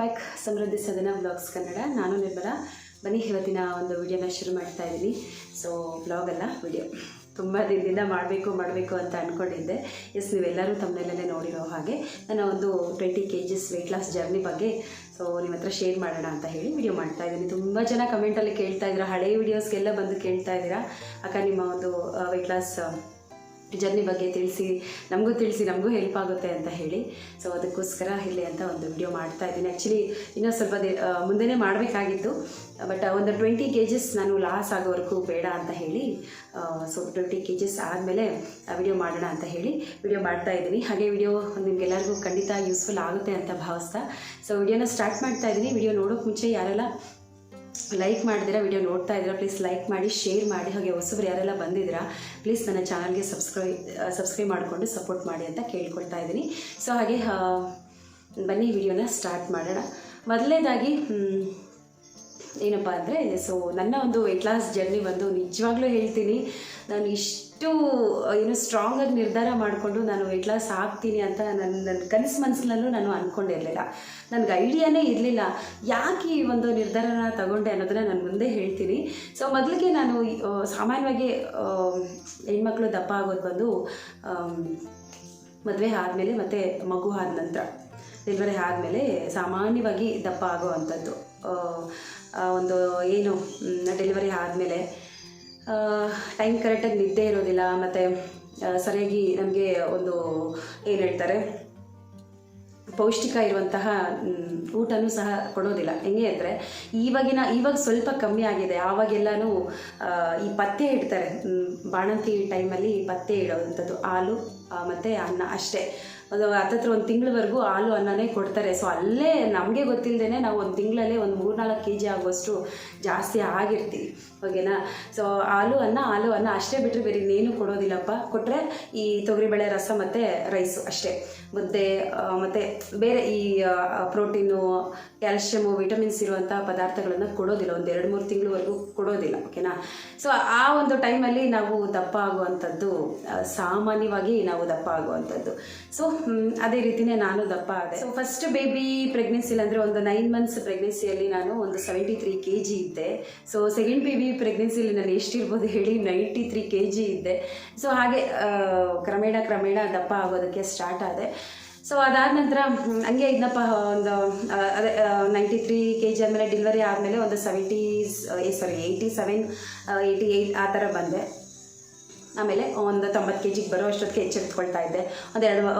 Back ಸಮೃದ್ಧಿ ಸದನ vlogs Kannada. ನಾನು ನಿರ್ಮಲ. ಬನ್ನಿ ಇವತ್ತಿನ ಒಂದು ವಿಡಿಯೋನ ಶುರು ಮಾಡ್ತಾ ಇದ್ದೀನಿ. ಸೊ ವ್ಲಾಗ್ ಅಲ್ಲ, ವಿಡಿಯೋ. ತುಂಬ ದಿನದಿಂದ ಮಾಡಬೇಕು ಅಂತ ಅಂದ್ಕೊಂಡಿದ್ದೆ. ಎಸ್, ನೀವೆಲ್ಲರೂ ತಮ್ಮನೆಲ್ಲೇ ನೋಡಿರೋ ಹಾಗೆ ನನ್ನ ಒಂದು 20 kg ವೆಯ್ಟ್ ಲಾಸ್ ಜರ್ನಿ ಬಗ್ಗೆ ಸೊ ನಿಮ್ಮ ಹತ್ರ ಶೇರ್ ಮಾಡೋಣ ಅಂತ ಹೇಳಿ ವಿಡಿಯೋ ಮಾಡ್ತಾ ಇದ್ದೀನಿ. ತುಂಬ ಜನ ಕಮೆಂಟಲ್ಲಿ ಕೇಳ್ತಾ ಇದ್ದೀರಾ, ಹಳೆಯ ವೀಡಿಯೋಸ್ಗೆಲ್ಲ ಬಂದು ಕೇಳ್ತಾ ಇದ್ದೀರಾ, ಅಕ್ಕ ನಿಮ್ಮ ಒಂದು ವೆಯ್ಟ್ ಲಾಸ್ ಜರ್ನಿ ಬಗ್ಗೆ ತಿಳಿಸಿ, ನಮಗೂ ಹೆಲ್ಪ್ ಆಗುತ್ತೆ ಅಂತ ಹೇಳಿ. ಸೊ ಅದಕ್ಕೋಸ್ಕರ ಇಲ್ಲಿ ಅಂತ ಒಂದು ವಿಡಿಯೋ ಮಾಡ್ತಾ ಇದ್ದೀನಿ. ಆ್ಯಕ್ಚುಲಿ ಇನ್ನೂ ಸ್ವಲ್ಪ ಮುಂದೆನೇ ಮಾಡಬೇಕಾಗಿತ್ತು, ಬಟ್ ಒಂದು 20 kg ನಾನು ಲಾಸ್ ಆಗೋವರೆಗೂ ಬೇಡ ಅಂತ ಹೇಳಿ ಸೊ 20 kg ಆದಮೇಲೆ ವಿಡಿಯೋ ಮಾಡೋಣ ಅಂತ ಹೇಳಿ ವಿಡಿಯೋ ಮಾಡ್ತಾ ಇದ್ದೀನಿ. ಹಾಗೆ ವಿಡಿಯೋ ನಿಮಗೆಲ್ಲರಿಗೂ ಖಂಡಿತ ಯೂಸ್ಫುಲ್ ಆಗುತ್ತೆ ಅಂತ ಭಾವಿಸ್ತಾ ಸೊ ವಿಡಿಯೋನ ಸ್ಟಾರ್ಟ್ ಮಾಡ್ತಾ ಇದ್ದೀನಿ. ವಿಡಿಯೋ ನೋಡೋಕ್ಕೆ ಮುಂಚೆ ಯಾರೆಲ್ಲ ಲೈಕ್ ಮಾಡಿದಿರಾ, ವಿಡಿಯೋ ನೋಡ್ತಾ ಇದ್ದೀರಾ, ಪ್ಲೀಸ್ ಲೈಕ್ ಮಾಡಿ, ಶೇರ್ ಮಾಡಿ. ಹಾಗೆ ಹೊಸಬ್ರು ಯಾರೆಲ್ಲ ಬಂದಿದ್ದೀರಾ ಪ್ಲೀಸ್ ನನ್ನ ಚಾನಲ್ಗೆ ಸಬ್ಸ್ಕ್ರೈಬ್ ಮಾಡಿಕೊಂಡು ಸಪೋರ್ಟ್ ಮಾಡಿ ಅಂತ ಕೇಳ್ಕೊಳ್ತಾ ಇದ್ದೀನಿ. ಸೊ ಹಾಗೆ ಬನ್ನಿ ವಿಡಿಯೋನ ಸ್ಟಾರ್ಟ್ ಮಾಡೋಣ. ಮೊದಲನೇದಾಗಿ ಏನಪ್ಪ ಅಂದರೆ, ಸೊ ನನ್ನ ಒಂದು ವೆಯ್ಟ್ ಲಾಸ್ ಜರ್ನಿ ಬಂದು ನಿಜವಾಗ್ಲೂ ಹೇಳ್ತೀನಿ, ನಾನು ಇಷ್ಟು ಸ್ಟ್ರಾಂಗಾಗಿ ನಿರ್ಧಾರ ಮಾಡಿಕೊಂಡು ನಾನು ವೆಯ್ಟ್ ಲಾಸ್ ಆಗ್ತೀನಿ ಅಂತ ನನ್ನ ಕನಸು ಮನಸ್ಸಿನಲ್ಲೂ ನಾನು ಅಂದ್ಕೊಂಡಿರಲಿಲ್ಲ. ನನಗೆ ಐಡಿಯಾನೇ ಇರಲಿಲ್ಲ ಯಾಕೆ ಈ ಒಂದು ನಿರ್ಧಾರನ ತಗೊಂಡೆ ಅನ್ನೋದನ್ನು ನಾನು ಮುಂದೆ ಹೇಳ್ತೀನಿ. ಸೊ ಮೊದಲಿಗೆ ನಾನು ಸಾಮಾನ್ಯವಾಗಿ ಹೆಣ್ಮಕ್ಳು ದಪ್ಪ ಆಗೋದು ಬಂದು ಮದುವೆ ಆದಮೇಲೆ ಮತ್ತು ಮಗು ಆದ ನಂತರ, ಡೆಲಿವರಿ ಆದಮೇಲೆ ಸಾಮಾನ್ಯವಾಗಿ ದಪ್ಪ ಆಗೋ ಅಂಥದ್ದು. ಒಂದು ಏನು ಡೆಲಿವರಿ ಆದಮೇಲೆ ಟೈಮ್ ಕರೆಕ್ಟಾಗಿ ನಿದ್ದೆ ಇರೋದಿಲ್ಲ, ಮತ್ತು ಸರಿಯಾಗಿ ನಮಗೆ ಒಂದು ಏನು ಹೇಳ್ತಾರೆ ಪೌಷ್ಟಿಕ ಇರುವಂತಹ ಊಟನೂ ಸಹ ಕೊಡೋದಿಲ್ಲ. ಹೆಂಗೆ ಅಂದರೆ ಇವಾಗ ಸ್ವಲ್ಪ ಕಮ್ಮಿ ಆಗಿದೆ. ಆವಾಗೆಲ್ಲನೂ ಈ ಪಥ್ಯ ಇಡ್ತಾರೆ, ಬಾಣಂತಿ ಟೈಮಲ್ಲಿ ಪಥ್ಯ ಇಡೋವಂಥದ್ದು ಹಾಲು ಮತ್ತು ಅನ್ನ ಅಷ್ಟೇ. ಒಂದು ಹತ್ತತ್ರ ಒಂದು ತಿಂಗಳವರೆಗೂ ಹಾಲು ಅನ್ನನೇ ಕೊಡ್ತಾರೆ. ಸೊ ಅಲ್ಲೇ ನಮಗೆ ಗೊತ್ತಿಲ್ಲದೇ ನಾವು ಒಂದು ತಿಂಗಳಲ್ಲೇ ಒಂದು 3-4 kg ಆಗುವಷ್ಟು ಜಾಸ್ತಿ ಆಗಿರ್ತೀವಿ, ಓಕೆನಾ. ಸೊ ಹಾಲು ಅನ್ನ ಅಷ್ಟೇ ಬಿಟ್ಟರೆ ಬೇರೆ ಇನ್ನೇನು ಕೊಡೋದಿಲ್ಲಪ್ಪ. ಕೊಟ್ಟರೆ ಈ ತೊಗರಿಬೇಳೆ ರಸ ಮತ್ತು ರೈಸು ಅಷ್ಟೇ. ಮುದ್ದೆ ಮತ್ತು ಬೇರೆ ಈ ಪ್ರೋಟೀನು, ಕ್ಯಾಲ್ಶಿಯಮು, ವಿಟಮಿನ್ಸ್ ಇರುವಂಥ ಪದಾರ್ಥಗಳನ್ನು ಕೊಡೋದಿಲ್ಲ. ಒಂದು 2-3 ತಿಂಗಳವರೆಗೂ ಕೊಡೋದಿಲ್ಲ, ಓಕೆನಾ. ಸೊ ಆ ಒಂದು ಟೈಮಲ್ಲಿ ನಾವು ದಪ್ಪ ಆಗುವಂಥದ್ದು, ಸಾಮಾನ್ಯವಾಗಿ ನಾವು ದಪ್ಪ ಆಗುವಂಥದ್ದು. ಸೊ ಅದೇ ರೀತಿಯೇ ನಾನು ದಪ್ಪ ಆದೆ. ಸೊ ಫಸ್ಟ್ ಬೇಬಿ ಪ್ರೆಗ್ನೆನ್ಸಿಲಿ ಅಂದರೆ ಒಂದು 9 months ಪ್ರೆಗ್ನೆನ್ಸಿಯಲ್ಲಿ ನಾನು ಒಂದು 73 kg ಇದ್ದೆ. ಸೊ ಸೆಕೆಂಡ್ ಬೇಬಿ ಪ್ರೆಗ್ನೆನ್ಸಿಯಲ್ಲಿ ನಾನು ಎಷ್ಟಿರ್ಬೋದು ಹೇಳಿ, 93 kg ಇದ್ದೆ. ಸೊ ಹಾಗೆ ಕ್ರಮೇಣ ದಪ್ಪ ಆಗೋದಕ್ಕೆ ಸ್ಟಾರ್ಟ್ ಆದೆ. ಸೊ ಅದಾದ ನಂತರ ಹಂಗೆ ಇದ್ನಪ್ಪ, ಒಂದು ಅದೇ 93 kg ಆದಮೇಲೆ ಡೆಲಿವರಿ ಆದಮೇಲೆ ಒಂದು 87, 88 ಆ ಥರ ಬಂದೆ. ಆಮೇಲೆ ಒಂದು 90 kg ಬರೋ ಅಷ್ಟೊತ್ತಿಗೆ ಎಚ್ಚೆತ್ಕೊಳ್ತಾ ಇದ್ದೆ.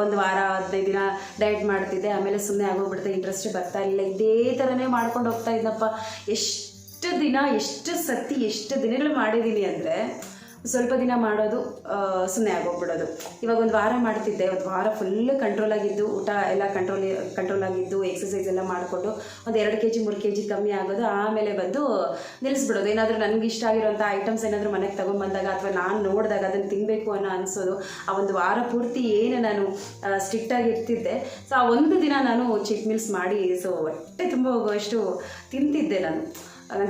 ಒಂದು ವಾರ 15 ದಿನ ಡಯಟ್ ಮಾಡ್ತಿದ್ದೆ. ಆಮೇಲೆ ಸುಮ್ಮನೆ ಆಗೋಗ್ಬಿಡ್ತೆ, ಇಂಟ್ರೆಸ್ಟೇ ಬರ್ತಾ ಇಲ್ಲ. ಇದೇ ಥರನೇ ಮಾಡ್ಕೊಂಡು ಹೋಗ್ತಾ ಇದ್ದಪ್ಪ. ಎಷ್ಟು ದಿನಗಳು ಮಾಡಿದ್ದೀನಿ ಅಂದರೆ, ಸ್ವಲ್ಪ ದಿನ ಮಾಡೋದು, ಸುಮ್ಮನೆ ಆಗೋಗ್ಬಿಡೋದು. ಇವಾಗ ಒಂದು ವಾರ ಮಾಡ್ತಿದ್ದೆ, ಒಂದು ವಾರ ಫುಲ್ಲು ಕಂಟ್ರೋಲಾಗಿದ್ದು, ಊಟ ಎಲ್ಲ ಕಂಟ್ರೋಲಾಗಿದ್ದು, ಎಕ್ಸಸೈಸ್ ಎಲ್ಲ ಮಾಡಿಕೊಂಡು ಒಂದು 2 kg 3 kg ಕಮ್ಮಿ ಆಗೋದು. ಆಮೇಲೆ ಬಂದು ನಿಲ್ಲಿಸ್ಬಿಡೋದು. ಏನಾದರೂ ನನಗೆ ಇಷ್ಟ ಆಗಿರೋಂಥ ಐಟಮ್ಸ್ ಏನಾದರೂ ಮನೆಗೆ ತೊಗೊಂಬಂದಾಗ ಅಥವಾ ನಾನು ನೋಡಿದಾಗ ಅದನ್ನು ತಿನ್ನಬೇಕು ಅನ್ನೋ ಅನಿಸೋದು. ಆ ಒಂದು ವಾರ ಪೂರ್ತಿ ಏನು ನಾನು ಸ್ಟ್ರಿಕ್ಟಾಗಿ ಇರ್ತಿದ್ದೆ, ಸೊ ಆ ಒಂದು ದಿನ ನಾನು ಚೀಟ್ ಮೀಲ್ಸ್ ಮಾಡಿ ಸೊ ಹೊಟ್ಟೆ ತುಂಬ ಹೋಗುವಷ್ಟು ತಿಂತಿದ್ದೆ. ನನಗೆ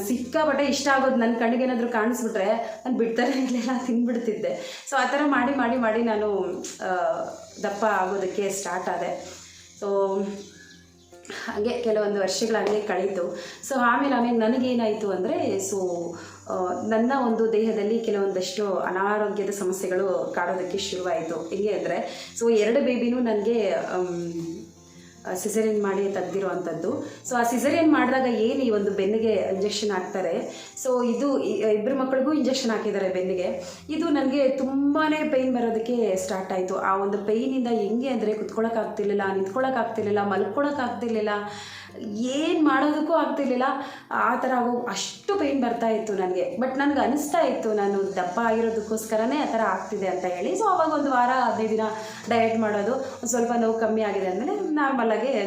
ಸಿಕ್ಕಾಪಟ್ಟೆ ಇಷ್ಟ ಆಗೋದು. ನನ್ನ ಕಣ್ಣಿಗೆ ಏನಾದರೂ ಕಾಣಿಸ್ಬಿಟ್ರೆ ನಾನು ಬಿಡ್ತಾನೆ ಇರಲಿಲ್ಲ, ತಿಂದ್ಬಿಡ್ತಿದ್ದೆ. ಸೊ ಆ ಥರ ಮಾಡಿ ನಾನು ದಪ್ಪ ಆಗೋದಕ್ಕೆ ಸ್ಟಾರ್ಟ್ ಆದೆ. ಸೊ ಹಾಗೆ ಕೆಲವೊಂದು ವರ್ಷಗಳಾಗಲೇ ಕಳೀತು. ಸೊ ಆಮೇಲೆ ನನಗೇನಾಯಿತು ಅಂದರೆ, ಸೊ ನನ್ನ ಒಂದು ದೇಹದಲ್ಲಿ ಕೆಲವೊಂದಷ್ಟು ಅನಾರೋಗ್ಯದ ಸಮಸ್ಯೆಗಳು ಕಾಡೋದಕ್ಕೆ ಶುರುವಾಯಿತು. ಹೆಂಗೆ ಅಂದರೆ, ಸೊ 2 ಬೇಬಿನೂ ನನಗೆ ಸಿಸೇರಿಯನ್ ಮಾಡಿ ತೆಗ್ದಿರೋ ಅಂಥದ್ದು. ಸೊ ಆ ಸಿಸೇರಿಯನ್ ಮಾಡಿದಾಗ ಏನು ಈ ಒಂದು ಬೆನ್ನಿಗೆ ಇಂಜೆಕ್ಷನ್ ಹಾಕ್ತಾರೆ. ಸೊ ಇದು 2 ಮಕ್ಕಳಿಗೂ ಇಂಜೆಕ್ಷನ್ ಹಾಕಿದ್ದಾರೆ ಬೆನ್ನಿಗೆ. ಇದು ನನಗೆ ತುಂಬಾ ಪೈನ್ ಬರೋದಕ್ಕೆ ಸ್ಟಾರ್ಟ್ ಆಯಿತು. ಆ ಒಂದು ಪೈನಿಂದ ಹೆಂಗೆ ಅಂದರೆ, ಕುತ್ಕೊಳ್ಳೋಕ್ಕಾಗ್ತಿರ್ಲಿಲ್ಲ, ನಿಂತ್ಕೊಳ್ಳೋಕ್ಕಾಗ್ತಿರ್ಲಿಲ್ಲ, ಮಲ್ಕೊಳ್ಳೋಕ್ಕಾಗ್ತಿರ್ಲಿಲ್ಲ, ಏನು ಮಾಡೋದಕ್ಕೂ ಆಗ್ತಿರ್ಲಿಲ್ಲ. ಆ ಥರ ಅಷ್ಟು ಪೈನ್ ಬರ್ತಾ ಇತ್ತು ನನಗೆ. ಬಟ್ ನನಗೆ ಅನಿಸ್ತಾ ಇತ್ತು ನಾನು ದಪ್ಪ ಆಗಿರೋದಕ್ಕೋಸ್ಕರನೇ ಆ ಥರ ಆಗ್ತಿದೆ ಅಂತ ಹೇಳಿ. ಸೊ ಅವಾಗ ಒಂದು ವಾರ 15 ದಿನ ಡಯಟ್ ಮಾಡೋದು, ಒಂದು ಸ್ವಲ್ಪ ನೋವು ಕಮ್ಮಿ ಆಗಿದೆ ಅಂದಮೇಲೆ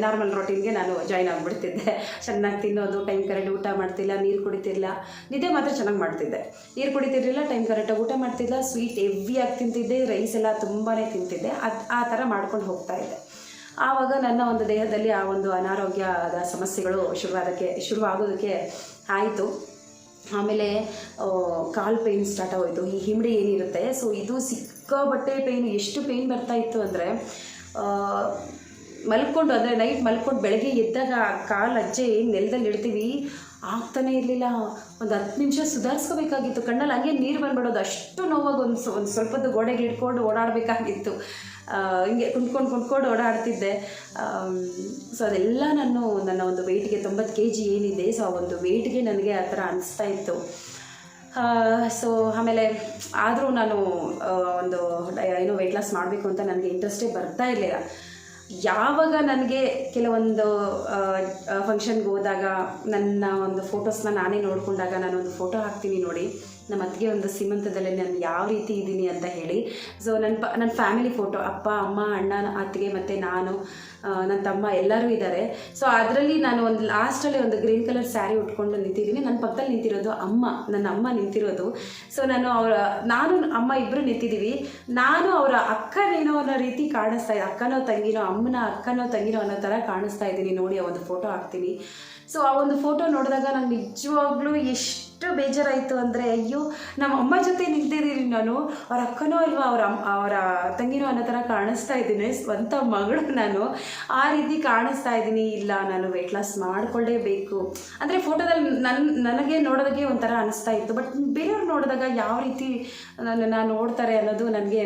ನಾರ್ಮಲ್ ರೊಟೀನ್ಗೆ ನಾನು ಜಾಯ್ನ್ ಆಗಿಬಿಡ್ತಿದ್ದೆ. ಚೆನ್ನಾಗಿ ತಿನ್ನೋದು, ಟೈಮ್ ಕರೆಕ್ಟ್ ಊಟ ಮಾಡ್ತಿಲ್ಲ, ನೀರು ಕುಡಿತಿರಲಿಲ್ಲ, ನಿದ್ದೆ ಮಾತ್ರ ಚೆನ್ನಾಗಿ ಮಾಡ್ತಿದ್ದೆ. ನೀರು ಕುಡಿತಿರಲಿಲ್ಲ, ಟೈಮ್ ಕರೆಕ್ಟಾಗಿ ಊಟ ಮಾಡ್ತಿಲ್ಲ, ಸ್ವೀಟ್ ಹೆವಿಯಾಗಿ ತಿಂತಿದ್ದೆ, ರೈಸ್ ಎಲ್ಲ ತುಂಬಾ ತಿಂತಿದ್ದೆ. ಆ ಥರ ಮಾಡ್ಕೊಂಡು ಹೋಗ್ತಾ ಇದ್ದೆ. ಆವಾಗ ನನ್ನ ಒಂದು ದೇಹದಲ್ಲಿ ಆ ಒಂದು ಅನಾರೋಗ್ಯದ ಸಮಸ್ಯೆಗಳು ಶುರುವಾಗೋದಕ್ಕೆ ಆಯಿತು. ಆಮೇಲೆ ಕಾಲು ಪೇಯ್ನ್ ಸ್ಟಾರ್ಟ್ ಆಗೋಯಿತು. ಈ ಹಿಮ್ಮಡಿ ಏನಿರುತ್ತೆ, ಸೊ ಇದು ಸಿಕ್ಕಾಬಟ್ಟೆ ಪೇಯ್ನು. ಎಷ್ಟು ಪೇಯ್ನ್ ಬರ್ತಾಯಿತ್ತು ಅಂದರೆ, ಮಲ್ಕೊಂಡು ಅಂದರೆ ನೈಟ್ ಮಲ್ಕೊಂಡು ಬೆಳಗ್ಗೆ ಎದ್ದಾಗ ಕಾಲು ಅಜ್ಜೆ ನೆಲದಲ್ಲಿ ಇಡ್ತೀವಿ ಆಗ್ತಾನೆ ಇರಲಿಲ್ಲ. ಒಂದು 10 ನಿಮಿಷ ಸುಧಾರಿಸ್ಕೋಬೇಕಾಗಿತ್ತು. ಕಣ್ಣಲ್ಲಿ ಹಂಗೆ ನೀರು ಬಂದ್ಬಿಡೋದು, ಅಷ್ಟು ನೋವಾಗಿ ಒಂದು ಸ್ವಲ್ಪದ್ದು ಗೋಡೆಗೆ ಇಟ್ಕೊಂಡು ಓಡಾಡಬೇಕಾಗಿತ್ತು. ಹಿಂಗೆ ಕುಂತ್ಕೊಂಡು ಓಡಾಡ್ತಿದ್ದೆ. ಸೊ ಅದೆಲ್ಲ ನನ್ನ ಒಂದು ವೆಯ್ಟ್ಗೆ 90 kg ಏನಿದೆ, ಸೊ ಆ ಒಂದು ವೆಯ್ಟ್ಗೆ ನನಗೆ ಆ ಥರ ಅನಿಸ್ತಾ ಇತ್ತು. ಸೊ ಆಮೇಲೆ ಆದರೂ ನಾನು ಒಂದು ಏನೋ ವೆಯ್ಟ್ ಲಾಸ್ ಮಾಡಬೇಕು ಅಂತ ನನಗೆ ಇಂಟ್ರೆಸ್ಟೇ ಬರ್ತಾ ಇರಲಿಲ್ಲ. ಯಾವಾಗ ನನಗೆ ಕೆಲವೊಂದು ಫಂಕ್ಷನ್ಗೆ ಹೋದಾಗ ನನ್ನ ಒಂದು ಫೋಟೋಸ್ನ ನಾನೇ ನೋಡಿಕೊಂಡಾಗ ನಾನೊಂದು ಫೋಟೋ ಹಾಕ್ತೀನಿ ನೋಡಿ, ನಮ್ಮ ಅತ್ತಿಗೆ ಒಂದು ಸೀಮಂತದಲ್ಲಿ ನಾನು ಯಾವ ರೀತಿ ಇದ್ದೀನಿ ಅಂತ ಹೇಳಿ. ಸೊ ನನ್ನ ಫ್ಯಾಮಿಲಿ ಫೋಟೋ, ಅಪ್ಪ ಅಮ್ಮ ಅಣ್ಣ ಅತ್ತಿಗೆ ಮತ್ತು ನಾನು, ನನ್ನ ತಮ್ಮ ಎಲ್ಲರೂ ಇದ್ದಾರೆ. ಸೊ ಅದರಲ್ಲಿ ನಾನು ಒಂದು ಲಾಸ್ಟಲ್ಲಿ ಒಂದು ಗ್ರೀನ್ ಕಲರ್ ಸ್ಯಾರಿ ಉಟ್ಕೊಂಡು ನಿಂತಿದ್ದೀನಿ. ನನ್ನ ಪಕ್ಕದಲ್ಲಿ ನಿಂತಿರೋದು ನನ್ನ ಅಮ್ಮ ನಿಂತಿರೋದು. ಸೊ ನಾನು ಅಮ್ಮ ಇಬ್ಬರು ನಿಂತಿದ್ದೀವಿ. ನಾನು ಅವರ ಅಕ್ಕನೇನೋ ಅನ್ನೋ ರೀತಿ ಕಾಣಿಸ್ತಾ ಇದೆ, ಅಕ್ಕನೋ ತಂಗಿನೋ, ಅಮ್ಮನ ಅಕ್ಕನೋ ತಂಗಿನೋ ಅನ್ನೋ ಥರ ಕಾಣಿಸ್ತಾ ಇದ್ದೀನಿ ನೋಡಿ. ಆ ಒಂದು ಫೋಟೋ ಹಾಕ್ತೀನಿ. ಸೊ ಆ ಒಂದು ಫೋಟೋ ನೋಡಿದಾಗ ನಂಗೆ ನಿಜವಾಗ್ಲೂ ಎಷ್ಟು ಬೇಜಾರಾಯಿತು ಅಂದರೆ, ಅಯ್ಯೋ ನಮ್ಮ ಅಮ್ಮ ಜೊತೆ ನಿಂತಿದ್ದೀನಿ ನಾನು, ಅವ್ರ ಅಕ್ಕನೋ ಇಲ್ವಾ ಅವರ ತಂಗಿನೋ ಅನ್ನೋ ಥರ ಕಾಣಿಸ್ತಾ ಇದ್ದೀನಿ, ಸ್ವಂತ ಮಗಳು ನಾನು ಆ ರೀತಿ ಕಾಣಿಸ್ತಾ ಇದ್ದೀನಿ. ಇಲ್ಲ, ನಾನು ವೆಯ್ಟ್ ಲಾಸ್ ಮಾಡಿಕೊಳ್ಳೇಬೇಕು ಅಂದರೆ ಫೋಟೋದಲ್ಲಿ ನನಗೆ ನೋಡೋದಕ್ಕೆ ಒಂಥರ ಅನಿಸ್ತಾ ಇತ್ತು. ಬಟ್ ಬೇರೆಯವ್ರು ನೋಡಿದಾಗ ಯಾವ ರೀತಿ ನನ್ನನ್ನು ನೋಡ್ತಾರೆ ಅನ್ನೋದು ನನಗೆ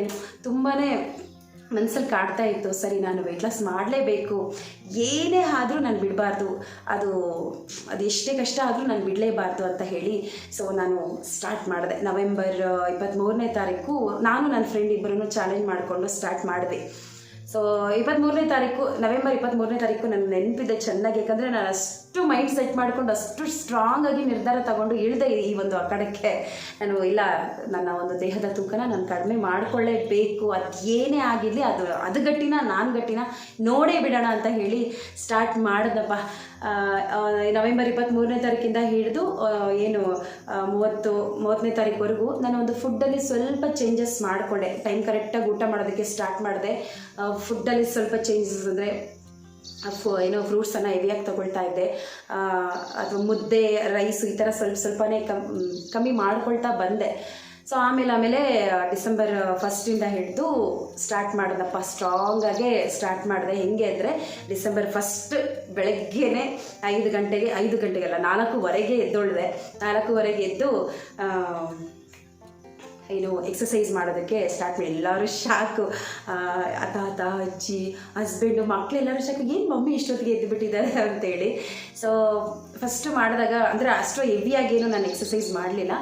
ತುಂಬಾ ಮನಸ್ಸಲ್ಲಿ ಕಾಡ್ತಾ ಇತ್ತು. ಸರಿ, ನಾನು ವೆಯ್ಟ್ ಲಾಸ್ ಮಾಡಲೇಬೇಕು, ಏನೇ ಆದರೂ ನಾನು ಬಿಡಬಾರ್ದು, ಅದು ಎಷ್ಟೇ ಕಷ್ಟ ಆದರೂ ನಾನು ಬಿಡಲೇಬಾರ್ದು ಅಂತ ಹೇಳಿ ಸೊ ನಾನು ಸ್ಟಾರ್ಟ್ ಮಾಡಿದೆ. ನವೆಂಬರ್ 23ನೇ ತಾರೀಕು ನಾನು ನನ್ನ ಫ್ರೆಂಡ್ ಇಬ್ಬರೂ ಚಾಲೆಂಜ್ ಮಾಡಿಕೊಂಡು ಸ್ಟಾರ್ಟ್ ಮಾಡಿದೆ. ಸೊ ನವೆಂಬರ್ 23ನೇ ತಾರೀಕು ನನಗೆ ನೆನಪಿದೆ ಚೆನ್ನಾಗಿ. ಯಾಕಂದರೆ ನಾನು ಅಷ್ಟು ಮೈಂಡ್ ಸೆಟ್ ಮಾಡ್ಕೊಂಡು ಅಷ್ಟು ಸ್ಟ್ರಾಂಗಾಗಿ ನಿರ್ಧಾರ ತಗೊಂಡು ಇಳಿದೆ ಈ ಒಂದು ಅಖಾಡಕ್ಕೆ. ನಾನು ಇಲ್ಲ, ನನ್ನ ಒಂದು ದೇಹದ ತೂಕನ ನಾನು ಕಡಿಮೆ ಮಾಡಿಕೊಳ್ಳೇಬೇಕು, ಅದು ಏನೇ ಆಗಿರಲಿ, ಅದು ಗಟ್ಟಿನ ನಾನು ಗಟ್ಟಿನ ನೋಡೇ ಬಿಡೋಣ ಅಂತ ಹೇಳಿ ಸ್ಟಾರ್ಟ್ ಮಾಡಿದಪ್ಪ. ನವೆಂಬರ್ 23ನೇ ತಾರೀಕಿಂದ ಹಿಡಿದು 30ನೇ ತಾರೀಕುವರೆಗೂ ನಾನು ಒಂದು ಫುಡ್ಡಲ್ಲಿ ಸ್ವಲ್ಪ ಚೇಂಜಸ್ ಮಾಡಿಕೊಂಡೆ. ಟೈಮ್ ಕರೆಕ್ಟಾಗಿ ಊಟ ಮಾಡೋದಕ್ಕೆ ಸ್ಟಾರ್ಟ್ ಮಾಡಿದೆ. ಫುಡ್ಡಲ್ಲಿ ಸ್ವಲ್ಪ ಚೇಂಜಸ್ ಅಂದರೆ ಫ್ರೂಟ್ಸನ್ನು ಹೆವಿಯಾಗಿ ತೊಗೊಳ್ತಾ ಇದ್ದೆ, ಅಥವಾ ಮುದ್ದೆ, ರೈಸು ಈ ಥರ ಸ್ವಲ್ಪನೇ ಕಮ್ಮಿ ಮಾಡ್ಕೊಳ್ತಾ ಬಂದೆ. ಸೊ ಆಮೇಲೆ ಡಿಸೆಂಬರ್ 1 ಹಿಡಿದು ಸ್ಟಾರ್ಟ್ ಮಾಡಿದಪ್ಪ. ಸ್ಟ್ರಾಂಗಾಗೆ ಸ್ಟಾರ್ಟ್ ಮಾಡಿದೆ. ಹೆಂಗೆ ಅಂದರೆ ಡಿಸೆಂಬರ್ 1 ಬೆಳಗ್ಗೆನೇ 5 ಗಂಟೆಗಲ್ಲ 4:15 ಎದ್ದೊಳ್ದೆ. 4:15 ಎದ್ದು ಎಕ್ಸಸೈಸ್ ಮಾಡೋದಕ್ಕೆ ಸ್ಟಾರ್ಟ್ ಮಾಡಿ. ಎಲ್ಲರೂ ಶಾಕು, ತಾತ ಅಜ್ಜಿ ಹಸ್ಬೆಂಡು ಮಕ್ಕಳು ಎಲ್ಲರೂ ಶಾಕು, ಏನು ಮಮ್ಮಿ ಇಷ್ಟೊತ್ತಿಗೆ ಎದ್ದುಬಿಟ್ಟಿದ್ದಾರೆ ಅಂತೇಳಿ. ಸೊ ಫಸ್ಟು ಮಾಡಿದಾಗ ಅಂದರೆ ಅಷ್ಟು ಹೆವಿಯಾಗೇನು ನಾನು ಎಕ್ಸಸೈಸ್ ಮಾಡಲಿಲ್ಲ.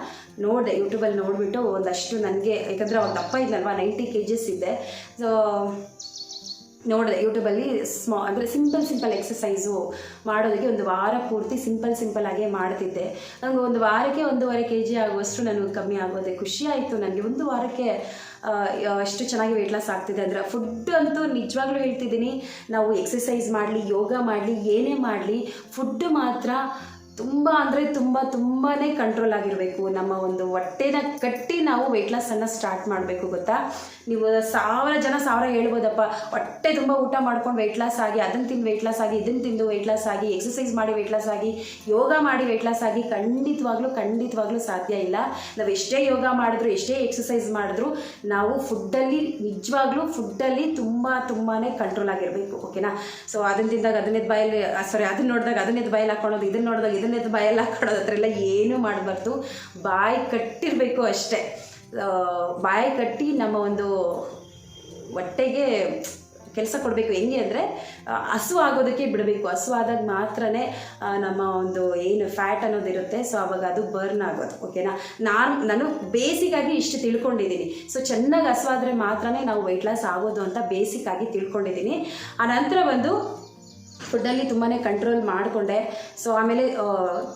ನೋಡಿದೆ, ಯೂಟ್ಯೂಬಲ್ಲಿ ನೋಡಿಬಿಟ್ಟು ಒಂದಷ್ಟು ನನಗೆ, ಯಾಕಂದರೆ ಅವಾಗ ದಪ್ಪ ಇದ್ನಲ್ವ, 90 kg ಇದ್ದೆ. ಸೊ ನೋಡಿದೆ ಯೂಟ್ಯೂಬಲ್ಲಿ ಅಂದರೆ ಸಿಂಪಲ್ ಎಕ್ಸಸೈಸು ಮಾಡೋದಕ್ಕೆ ಒಂದು ವಾರ ಪೂರ್ತಿ ಸಿಂಪಲ್ ಆಗೇ ಮಾಡ್ತಿದ್ದೆ. ನನಗೆ ಒಂದು ವಾರಕ್ಕೆ 1.5 kg ಆಗುವಷ್ಟು ನನಗೆ ಕಮ್ಮಿ ಆಗೋದೆ. ಖುಷಿ ಆಯಿತು ನನಗೆ. ಒಂದು ವಾರಕ್ಕೆ ಅಷ್ಟು ಚೆನ್ನಾಗಿ ವೆಯ್ಟ್ ಲಾಸ್ ಆಗ್ತಿದೆ ಅಂದರೆ. ಫುಡ್ ಅಂತೂ ನಿಜವಾಗ್ಲೂ ಹೇಳ್ತಿದ್ದೀನಿ, ನಾವು ಎಕ್ಸಸೈಸ್ ಮಾಡಲಿ, ಯೋಗ ಮಾಡಲಿ, ಏನೇ ಮಾಡಲಿ, ಫುಡ್ಡು ಮಾತ್ರ ತುಂಬಾ ಕಂಟ್ರೋಲ್ ಆಗಿರಬೇಕು. ನಮ್ಮ ಒಂದು ಹೊಟ್ಟೆನ ಕಟ್ಟಿ ನಾವು ವೆಯ್ಟ್ ಲಾಸನ್ನು ಸ್ಟಾರ್ಟ್ ಮಾಡಬೇಕು. ಗೊತ್ತಾ, ನೀವು 1000 ಜನ 1000 ಹೇಳ್ಬೋದಪ್ಪ, ಹೊಟ್ಟೆ ತುಂಬ ಊಟ ಮಾಡ್ಕೊಂಡು ವೆಯ್ಟ್ ಲಾಸ್ ಆಗಿ, ಅದನ್ನು ತಿಂದು ವೆಯ್ಟ್ ಲಾಸ್ ಆಗಿ, ಇದನ್ನು ತಿಂದು ವೆಯ್ಟ್ ಲಾಸ್ ಆಗಿ, ಎಕ್ಸಸೈಸ್ ಮಾಡಿ ವೆಯ್ಟ್ ಲಾಸ್ ಆಗಿ, ಯೋಗ ಮಾಡಿ ವೆಯ್ಟ್ ಲಾಸ್ ಆಗಿ, ಖಂಡಿತವಾಗ್ಲೂ ಸಾಧ್ಯ ಇಲ್ಲ. ನಾವು ಎಷ್ಟೇ ಯೋಗ ಮಾಡಿದ್ರು, ಎಷ್ಟೇ ಎಕ್ಸಸೈಸ್ ಮಾಡಿದ್ರು, ನಾವು ನಿಜವಾಗ್ಲೂ ಫುಡ್ಡಲ್ಲಿ ತುಂಬಾ ಕಂಟ್ರೋಲ್ ಆಗಿರಬೇಕು. ಓಕೆನಾ. ಸೊ ಅದನ್ನು ತಿಂದಾಗ ಅದನ್ನೆದ್ದು ಬಾಯಲ್ಲಿ, ಅದನ್ನು ನೋಡಿದಾಗ ಅದನ್ನೆದ್ದು ಬಾಯಲ್ಲಿ ಹಾಕೊಳ್ಳೋದು, ಇದನ್ನು ನೋಡಿದಾಗ ಇದನ್ನೆದ್ದು ಬಾಯಲ್ಲಿ ಹಾಕೊಳ್ಳೋದು, ಆ ಥರ ಎಲ್ಲ ಏನೂ ಮಾಡಬಾರ್ದು. ಬಾಯಿ ಕಟ್ಟಿರಬೇಕು ಅಷ್ಟೇ. ಬಾಯಿ ಕಟ್ಟಿ ನಮ್ಮ ಒಂದು ಹೊಟ್ಟೆಗೆ ಕೆಲಸ ಕೊಡಬೇಕು. ಹೆಂಗೆ ಅಂದರೆ ಹಸು ಆಗೋದಕ್ಕೆ ಬಿಡಬೇಕು. ಹಸು ಆದಾಗ ಮಾತ್ರ ನಮ್ಮ ಒಂದು ಏನು ಫ್ಯಾಟ್ ಅನ್ನೋದಿರುತ್ತೆ, ಸೊ ಆವಾಗ ಅದು ಬರ್ನ್ ಆಗೋದು. ಓಕೆನಾ. ನಾನು ಬೇಸಿಕ್ಕಾಗಿ ಇಷ್ಟು ತಿಳ್ಕೊಂಡಿದ್ದೀನಿ. ಸೊ ಚೆನ್ನಾಗಿ ಹಸು ಆದರೆ ಮಾತ್ರ ನಾವು ವೆಯ್ಟ್ ಲಾಸ್ ಆಗೋದು ಅಂತ ಬೇಸಿಕ್ಕಾಗಿ ತಿಳ್ಕೊಂಡಿದ್ದೀನಿ. ಆ ನಂತರ ಬಂದು ಫುಡ್ಡಲ್ಲಿ ತುಂಬಾ ಕಂಟ್ರೋಲ್ ಮಾಡಿಕೊಂಡೆ. ಸೊ ಆಮೇಲೆ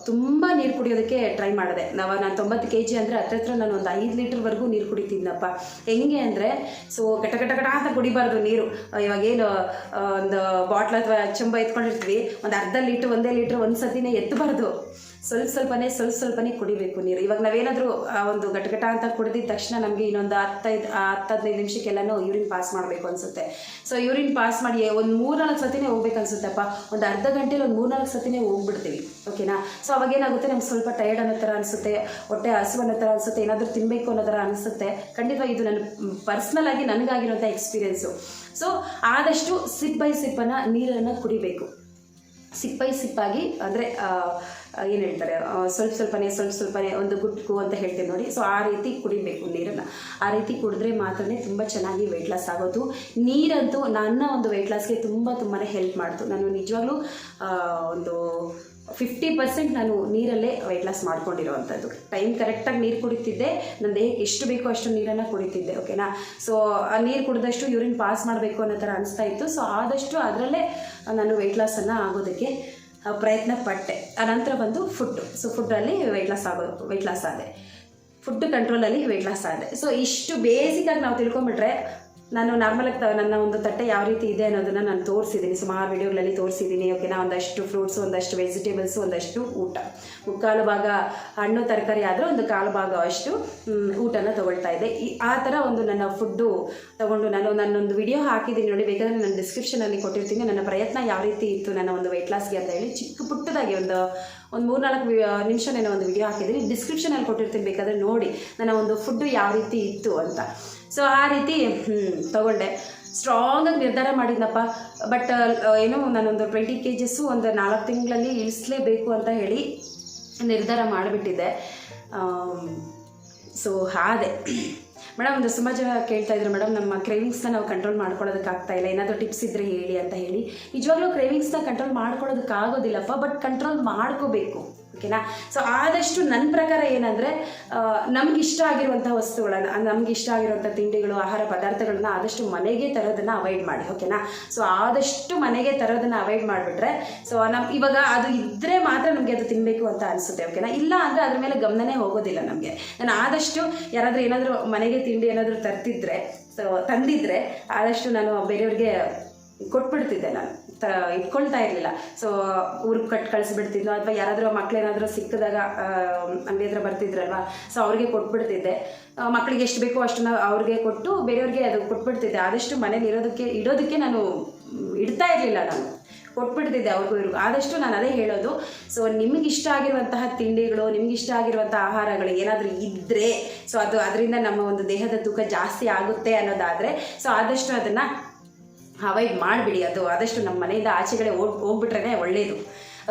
ತುಂಬ ನೀರು ಕುಡಿಯೋದಕ್ಕೆ ಟ್ರೈ ಮಾಡಿದೆ. ನಾನು 90 kg ಅಂದರೆ ಹತ್ರ ನಾನು ಒಂದು 5 ಲೀಟ್ರ್ವರೆಗೂ ನೀರು ಕುಡಿತಿದ್ನಪ್ಪ. ಹೆಂಗೆ ಅಂದರೆ, ಸೊ ಗಟ ಅಂತ ಕುಡಿಬಾರ್ದು ನೀರು. ಇವಾಗೇನು ಒಂದು ಬಾಟ್ಲ್ ಅಥವಾ ಚಂಬ ಎತ್ಕೊಂಡಿರ್ತೀವಿ, ಒಂದು ಅರ್ಧ ಲೀಟ್ರ್ 1 ಲೀಟ್ರ್ ಒಂದು ಸತಿನೇ ಎತ್ತಬಾರ್ದು. ಸ್ವಲ್ಪನೇ ಕುಡಿಬೇಕು ನೀರು. ಇವಾಗ ನಾವೇನಾದರೂ ಒಂದು ಗಟಗಟ ಅಂತ ಕುಡಿದಿದ ತಕ್ಷಣ ನಮಗೆ ಇನ್ನೊಂದು 10-15 ನಿಮಿಷಕ್ಕೆಲ್ಲನೂ ಯೂರಿನ್ ಪಾಸ್ ಮಾಡಬೇಕು ಅನಿಸುತ್ತೆ. ಸೊ ಯೂರಿನ್ ಪಾಸ್ ಮಾಡಿ ಒಂದು 3-4 ಸತಿನೇ ಹೋಗ್ಬೇಕು ಅನ್ಸುತ್ತಪ್ಪ. ಒಂದು ಅರ್ಧ ಗಂಟೆಲಿ ಒಂದು 3-4 ಸತಿನೇ ಹೋಗ್ಬಿಡ್ತೀವಿ, ಓಕೆನಾ. ಸೊ ಅವಾಗೇನಾಗುತ್ತೆ, ನಮ್ಗೆ ಸ್ವಲ್ಪ ಟಯರ್ಡ್ ಅನ್ನೋ ಥರ ಅನಿಸುತ್ತೆ, ಹೊಟ್ಟೆ ಹಸಿವು ಅನ್ನೋ ಥರ ಅನಿಸುತ್ತೆ, ಏನಾದರೂ ತಿನ್ನಬೇಕು ಅನ್ನೋ ಥರ ಅನಿಸುತ್ತೆ. ಖಂಡಿತ ಇದು ನನ್ನ ಪರ್ಸ್ನಲ್ ಆಗಿ ನನಗಾಗಿರೋಂಥ ಎಕ್ಸ್ಪೀರಿಯೆನ್ಸು. ಸೊ ಆದಷ್ಟು ಸಿಪ್ ಬೈ ಸಿಪ್ಪನ್ನು ನೀರನ್ನು ಕುಡಿಬೇಕು. ಸಿಪ್ ಬೈ ಸಿಪ್ಪಾಗಿ ಅಂದರೆ ಏನು ಹೇಳ್ತಾರೆ, ಸ್ವಲ್ಪನೇ ಒಂದು ಗುಟ್ಕು ಅಂತ ಹೇಳ್ತೀನಿ ನೋಡಿ. ಸೊ ಆ ರೀತಿ ಕುಡಿಬೇಕು ನೀರನ್ನು. ಆ ರೀತಿ ಕುಡಿದ್ರೆ ಮಾತ್ರ ತುಂಬ ಚೆನ್ನಾಗಿ ವೆಯ್ಟ್ ಲಾಸ್ ಆಗೋದು. ನೀರಂತೂ ನನ್ನ ಒಂದು ವೆಯ್ಟ್ ಲಾಸ್ಗೆ ತುಂಬಾ ಹೆಲ್ಪ್ ಮಾಡ್ತು. ನಾನು ನಿಜವಾಗ್ಲೂ ಒಂದು 50% ನಾನು ನೀರಲ್ಲೇ ವೆಯ್ಟ್ ಲಾಸ್ ಮಾಡ್ಕೊಂಡಿರೋವಂಥದ್ದು. ಟೈಮ್ ಕರೆಕ್ಟಾಗಿ ನೀರು ಕುಡಿತಿದ್ದೆ, ನನ್ನ ದೇಹಕ್ಕೆ ಎಷ್ಟು ಬೇಕೋ ಅಷ್ಟು ನೀರನ್ನು ಕುಡಿತಿದ್ದೆ, ಓಕೆನಾ. ಸೊ ಆ ನೀರು ಕುಡಿದಷ್ಟು ಯೂರಿನ್ ಪಾಸ್ ಮಾಡಬೇಕು ಅನ್ನೋ ಥರ ಅನಿಸ್ತಾ ಇತ್ತು. ಸೊ ಆದಷ್ಟು ಅದರಲ್ಲೇ ನಾನು ವೆಯ್ಟ್ ಲಾಸನ್ನು ಆಗೋದಕ್ಕೆ ಪ್ರಯತ್ನ ಪಟ್ಟೆ. ಆನಂತರ ಬಂದು ಫುಡ್ಡು. ಸೊ ಫುಡ್ಡಲ್ಲಿ ವೆಯ್ಟ್ ಲಾಸ್ ಆದೆ, ಫುಡ್ ಕಂಟ್ರೋಲಲ್ಲಿ ವೆಯ್ಟ್ ಲಾಸ್ ಆದೆ. ಸೊ ಇಷ್ಟು ಬೇಸಿಕಾಗಿ ನಾವು ತಿಳ್ಕೊಂಬಿಟ್ರೆ, ನಾನು ನಾರ್ಮಲಾಗಿ ನನ್ನ ಒಂದು ತಟ್ಟೆ ಯಾವ ರೀತಿ ಇದೆ ಅನ್ನೋದನ್ನು ನಾನು ತೋರಿಸಿದ್ದೀನಿ, ಸುಮಾರು ವಿಡಿಯೋಗಳಲ್ಲಿ ತೋರಿಸಿದ್ದೀನಿ, ಓಕೆನಾ. ಒಂದಷ್ಟು ಫ್ರೂಟ್ಸು, ಒಂದಷ್ಟು ವೆಜಿಟೇಬಲ್ಸು, ಒಂದಷ್ಟು ಊಟ, 3/4 ಭಾಗ ಹಣ್ಣು ತರಕಾರಿ ಆದರೆ 1/4 ಭಾಗ ಅಷ್ಟು ಊಟನ ತೊಗೊಳ್ತಾ ಇದ್ದೆ. ಆ ಥರ ಒಂದು ನನ್ನ ಫುಡ್ಡು ತೊಗೊಂಡು ನಾನೊಂದು ವಿಡಿಯೋ ಹಾಕಿದ್ದೀನಿ ನೋಡಿ, ಬೇಕಾದರೆ ನಾನು ಡಿಸ್ಕ್ರಿಪ್ಷನಲ್ಲಿ ಕೊಟ್ಟಿರ್ತೀನಿ. ನನ್ನ ಪ್ರಯತ್ನ ಯಾವ ರೀತಿ ಇತ್ತು ನನ್ನ ಒಂದು ವೆಯ್ಟ್ ಲಾಸ್ಗೆ ಅಂತ ಹೇಳಿ ಚಿಕ್ಕ ಪುಟ್ಟದಾಗಿ ಒಂದು 3-4 ನಿಮಿಷನೇನೋ ಒಂದು ವಿಡಿಯೋ ಹಾಕಿದ್ದೀನಿ, ಡಿಸ್ಕ್ರಿಪ್ಷನಲ್ಲಿ ಕೊಟ್ಟಿರ್ತೀನಿ, ಬೇಕಾದರೆ ನೋಡಿ ನನ್ನ ಒಂದು ಫುಡ್ಡು ಯಾವ ರೀತಿ ಇತ್ತು ಅಂತ. ಸೊ ಆ ರೀತಿ ತಗೊಂಡೆ. ಸ್ಟ್ರಾಂಗಾಗಿ ನಿರ್ಧಾರ ಮಾಡಿದ್ನಪ್ಪ. ಬಟ್ ಏನೋ ನಾನೊಂದು 20 kgs ಒಂದು 4 ತಿಂಗಳಲ್ಲಿ ಇಳಿಸಲೇಬೇಕು ಅಂತ ಹೇಳಿ ನಿರ್ಧಾರ ಮಾಡಿಬಿಟ್ಟಿದ್ದೆ. ಸೊ ಹಾಗೆ ಮೇಡಮ್, ಒಂದು ಸುಮಾರು ಜನ ಕೇಳ್ತಾ ಇದ್ರು, ಮೇಡಮ್ ನಮ್ಮ ಕ್ರೇವಿಂಗ್ಸ್ನ ನಾವು ಕಂಟ್ರೋಲ್ ಮಾಡ್ಕೊಳ್ಳೋದಕ್ಕಾಗ್ತಾಯಿಲ್ಲ, ಏನಾದರೂ ಟಿಪ್ಸ್ ಇದ್ದರೆ ಹೇಳಿ ಅಂತ ಹೇಳಿ. ನಿಜವಾಗ್ಲೂ ಕ್ರೇವಿಂಗ್ಸ್ನ ಕಂಟ್ರೋಲ್ ಮಾಡ್ಕೊಳ್ಳೋದಕ್ಕಾಗೋದಿಲ್ಲಪ್ಪ, ಬಟ್ ಕಂಟ್ರೋಲ್ ಮಾಡ್ಕೋಬೇಕು, ಓಕೆನಾ. ಸೊ ಆದಷ್ಟು ನನ್ನ ಪ್ರಕಾರ ಏನಂದರೆ, ನಮಗಿಷ್ಟ ಆಗಿರುವಂಥ ವಸ್ತುಗಳನ್ನು, ನಮಗಿಷ್ಟ ಆಗಿರುವಂಥ ತಿಂಡಿಗಳು, ಆಹಾರ ಪದಾರ್ಥಗಳನ್ನ ಆದಷ್ಟು ಮನೆಗೆ ತರೋದನ್ನು ಅವಾಯ್ಡ್ ಮಾಡಿ, ಓಕೆನಾ. ಸೊ ಆದಷ್ಟು ಮನೆಗೆ ತರೋದನ್ನು ಅವಾಯ್ಡ್ ಮಾಡಿಬಿಟ್ರೆ, ಸೊ ಇವಾಗ ಅದು ಇದ್ದರೆ ಮಾತ್ರ ನಮಗೆ ಅದು ತಿನ್ನಬೇಕು ಅಂತ ಅನಿಸುತ್ತೆ, ಓಕೆನಾ. ಇಲ್ಲ ಅಂದರೆ ಅದ್ರ ಮೇಲೆ ಗಮನನೇ ಹೋಗೋದಿಲ್ಲ ನಮಗೆ. ನಾನು ಆದಷ್ಟು ಯಾರಾದರೂ ಏನಾದರೂ ಮನೆಗೆ ತಿಂಡಿ ಏನಾದರೂ ತಂದಿದ್ರೆ ಆದಷ್ಟು ನಾನು ಬೇರೆಯವ್ರಿಗೆ ಕೊಟ್ಬಿಡ್ತಿದ್ದೆ. ನಾನು ಇಟ್ಕೊಳ್ತಾ ಇರಲಿಲ್ಲ. ಸೊ ಊರಿಗೆ ಕಳಿಸ್ಬಿಡ್ತಿದ್ನೋ, ಅಥವಾ ಯಾರಾದರೂ ಮಕ್ಕಳೇನಾದರೂ ಸಿಕ್ಕಿದಾಗ ಅಂಗಡಿ ಹತ್ರ ಬರ್ತಿದ್ರಲ್ವ, ಸೊ ಅವ್ರಿಗೆ ಕೊಟ್ಬಿಡ್ತಿದ್ದೆ. ಮಕ್ಕಳಿಗೆ ಎಷ್ಟು ಬೇಕೋ ಅಷ್ಟನ್ನು ಅವ್ರಿಗೆ ಕೊಟ್ಟು ಬೇರೆಯವ್ರಿಗೆ ಅದು ಕೊಟ್ಬಿಡ್ತಿದ್ದೆ. ಆದಷ್ಟು ಮನೇಲಿ ಇಡೋದಕ್ಕೆ ನಾನು ಇಡ್ತಾ ಇರಲಿಲ್ಲ, ನಾನು ಕೊಟ್ಬಿಡ್ತಿದ್ದೆ ಅವ್ರಿಗೂ ಇವ್ರಿಗೂ. ಆದಷ್ಟು ನಾನು ಅದೇ ಹೇಳೋದು. ಸೊ ನಿಮಗಿಷ್ಟ ಆಗಿರುವಂತಹ ತಿಂಡಿಗಳು, ನಿಮಗಿಷ್ಟ ಆಗಿರುವಂಥ ಆಹಾರಗಳು ಏನಾದರೂ ಇದ್ದರೆ, ಸೊ ಅದರಿಂದ ನಮ್ಮ ಒಂದು ದೇಹದ ತೂಕ ಜಾಸ್ತಿ ಆಗುತ್ತೆ ಅನ್ನೋದಾದರೆ, ಸೊ ಆದಷ್ಟು ಅದನ್ನು ಅವಾಯ್ಡ್ ಮಾಡಿಬಿಡಿ. ಅದು ಆದಷ್ಟು ನಮ್ಮ ಮನೆಯಿಂದ ಆಚೆಗಡೆ ಹೋಗ್ಬಿಟ್ರೇ ಒಳ್ಳೆಯದು,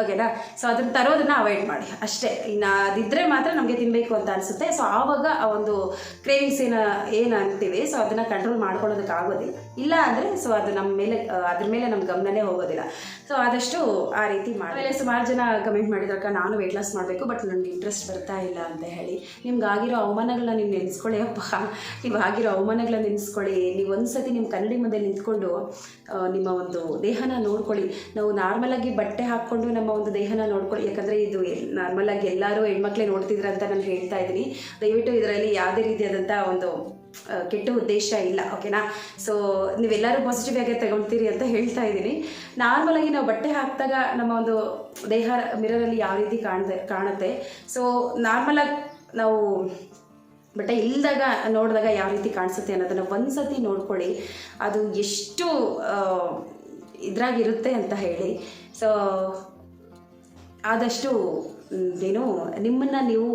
ಓಕೆನಾ. ಸೊ ಅದನ್ನು ತರೋದನ್ನು ಅವಾಯ್ಡ್ ಮಾಡಿ ಅಷ್ಟೇ. ಇನ್ನು ಅದಿದ್ದರೆ ಮಾತ್ರ ನಮಗೆ ತಿನ್ನಬೇಕು ಅಂತ ಅನಿಸುತ್ತೆ. ಸೊ ಆವಾಗ ಆ ಒಂದು ಕ್ರೇವಿಂಗ್ಸ್ ಏನು ಅಂತೀವಿ, ಸೊ ಅದನ್ನು ಕಂಟ್ರೋಲ್ ಮಾಡ್ಕೊಳ್ಳೋದಕ್ಕಾಗೋದಿಲ್ಲ. ಇಲ್ಲ ಅಂದರೆ ಸೊ ಅದು ಅದ್ರ ಮೇಲೆ ನಮ್ಮ ಗಮನನೇ ಹೋಗೋದಿಲ್ಲ. ಸೊ ಆದಷ್ಟು ಆ ರೀತಿ ಮಾಡಿ. ಆಮೇಲೆ ಸುಮಾರು ಜನ ಕಮೆಂಟ್ ಮಾಡಿದ್ರಕ್ಕ, ನಾನು ವೆಯ್ಟ್ ಲಾಸ್ ಮಾಡಬೇಕು, ಬಟ್ ನನಗೆ ಇಂಟ್ರೆಸ್ಟ್ ಬರ್ತಾ ಇಲ್ಲ ಅಂತ ಹೇಳಿ. ನಿಮ್ಗೆ ಆಗಿರೋ ಅವಮಾನಗಳನ್ನ ನೀವು ನೆನೆಸ್ಕೊಳ್ಳಿ ಅಪ್ಪ. ನೀವು ಆಗಿರೋ ಅವಮಾನಗಳನ್ನ ನೆನೆಸ್ಕೊಳ್ಳಿ. ನೀವು ಒಂದು ಸತಿ ನಿಮ್ಮ ಕನ್ನಡಿ ಮುಂದೆ ನಿಂತ್ಕೊಂಡು ನಿಮ್ಮ ಒಂದು ದೇಹನ ನೋಡ್ಕೊಳ್ಳಿ. ನಾವು ನಾರ್ಮಲಾಗಿ ಬಟ್ಟೆ ಹಾಕ್ಕೊಂಡು ನಮ್ಮ ಒಂದು ದೇಹನ ನೋಡ್ಕೊಳ್ಳಿ. ಯಾಕಂದರೆ ಇದು ನಾರ್ಮಲಾಗಿ ಎಲ್ಲರೂ ಹೆಣ್ಮಕ್ಳೇ ನೋಡ್ತಿದ್ರು ಅಂತ ನಾನು ಹೇಳ್ತಾ ಇದ್ದೀನಿ. ದಯವಿಟ್ಟು ಇದರಲ್ಲಿ ಯಾವುದೇ ರೀತಿಯಾದಂಥ ಒಂದು ಕೆಟ್ಟ ಉದ್ದೇಶ ಇಲ್ಲ, ಓಕೆನಾ. ಸೊ ನೀವೆಲ್ಲರೂ ಪಾಸಿಟಿವ್ ಆಗಿ ತಗೊಳ್ತೀರಿ ಅಂತ ಹೇಳ್ತಾ ಇದ್ದೀನಿ. ನಾರ್ಮಲಾಗಿ ನಾವು ಬಟ್ಟೆ ಹಾಕಿದಾಗ ನಮ್ಮ ಒಂದು ದೇಹ ಮಿರರಲ್ಲಿ ಯಾವ ರೀತಿ ಕಾಣುತ್ತೆ, ಸೊ ನಾರ್ಮಲಾಗಿ ನಾವು ಬಟ್ಟೆ ಇಲ್ಲದಾಗ ನೋಡಿದಾಗ ಯಾವ ರೀತಿ ಕಾಣಿಸುತ್ತೆ ಅನ್ನೋದನ್ನು ಒಂದು ಸತಿ ನೋಡ್ಕೊಳ್ಳಿ. ಅದು ಎಷ್ಟು ಇದ್ರಾಗಿರುತ್ತೆ ಅಂತ ಹೇಳಿ. ಸೊ ಆದಷ್ಟು ನಿಮ್ಮನ್ನು ನೀವು